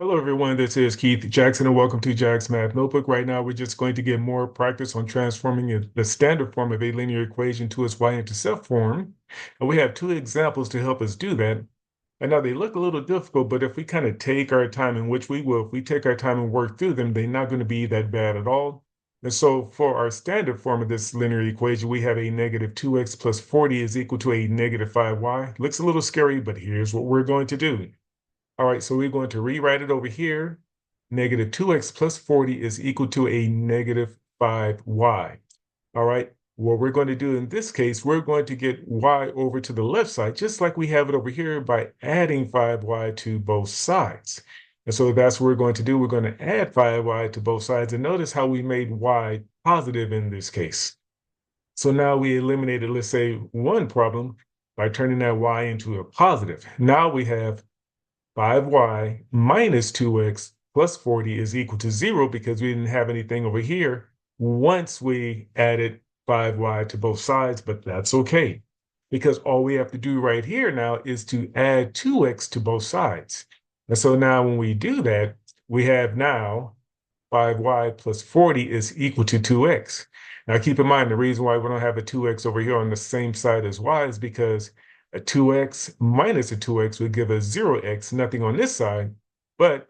Hello, everyone. This is Keith Jackson, and welcome to Jack's Math Notebook. Right now, we're just going to get more practice on transforming the standard form of a linear equation to its Y-intercept form. And we have two examples to help us do that. And now they look a little difficult, but if we kind of take our time, in which we will, if we take our time and work through them, they're not going to be that bad at all. And so for our standard form of this linear equation, we have a negative 2x plus 40 is equal to a negative 5y. Looks a little scary, but here's what we're going to do. All right, so we're going to rewrite it over here. Negative 2x plus 40 is equal to a negative 5y. All right, what we're going to do in this case, we're going to get y over to the left side, just like we have it over here by adding 5y to both sides. And so that's what we're going to do. We're going to add 5y to both sides. And notice how we made y positive in this case. So now we eliminated, let's say, one problem by turning that y into a positive. Now we have 5y minus 2x plus 40 is equal to 0 because we didn't have anything over here once we added 5y to both sides, but that's okay because all we have to do right here now is to add 2x to both sides. And so now when we do that, we have now 5y plus 40 is equal to 2x. Now keep in mind, the reason why we don't have a 2x over here on the same side as y is because a 2x minus a 2x would give us 0x, nothing on this side, but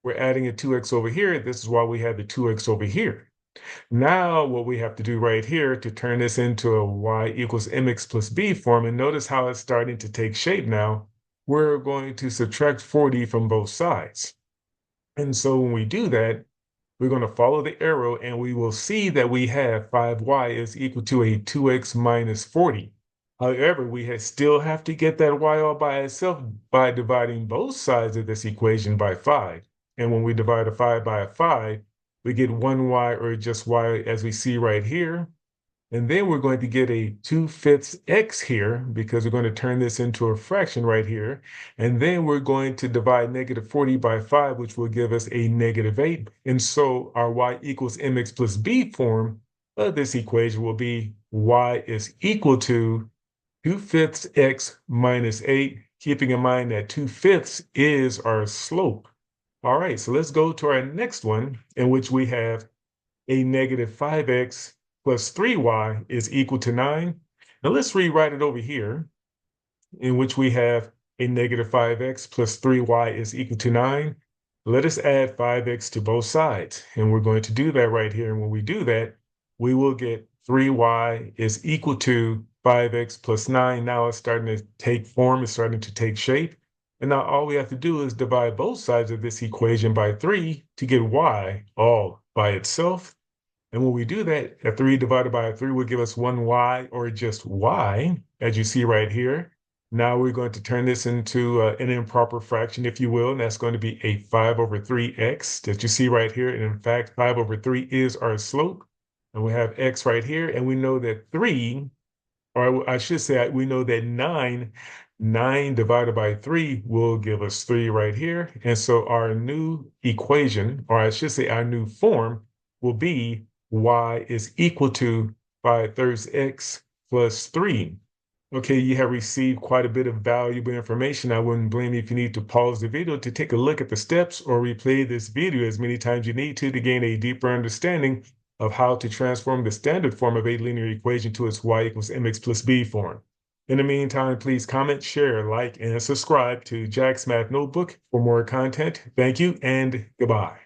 we're adding a 2x over here. This is why we have the 2x over here. Now what we have to do right here to turn this into a y equals mx plus b form, and notice how it's starting to take shape now, we're going to subtract 40 from both sides. And so when we do that, we're going to follow the arrow and we will see that we have 5y is equal to a 2x minus 40. However, we still have to get that y all by itself by dividing both sides of this equation by 5. And when we divide a 5 by a 5, we get 1y or just y as we see right here. And then we're going to get a 2/5 x here because we're going to turn this into a fraction right here. And then we're going to divide negative 40 by 5, which will give us a negative 8. And so our y equals mx plus b form of this equation will be y is equal to 2/5 x minus 8, keeping in mind that 2/5 is our slope. All right, so let's go to our next one, in which we have a negative 5x plus 3y is equal to 9. Now let's rewrite it over here, in which we have a negative 5x plus 3y is equal to 9. Let us add 5x to both sides, and we're going to do that right here. And when we do that, we will get 3y is equal to 5x plus 9. Now it's starting to take form, it's starting to take shape. And now all we have to do is divide both sides of this equation by 3 to get y all by itself. And when we do that, a 3 divided by a 3 will give us 1y or just y, as you see right here. Now we're going to turn this into an improper fraction, if you will, and that's going to be a 5 over 3x that you see right here. And in fact, 5 over 3 is our slope. And we have x right here, and we know that 3, or I should say, we know that 9 divided by 3 will give us 3 right here. And so our new equation, or I should say our new form, will be y is equal to 5/3 x plus 3. Okay, you have received quite a bit of valuable information. I wouldn't blame you if you need to pause the video to take a look at the steps or replay this video as many times you need to gain a deeper understanding of how to transform the standard form of a linear equation to its y equals mx plus b form. In the meantime, please comment, share, like, and subscribe to Jack's Math Notebook for more content. Thank you and goodbye.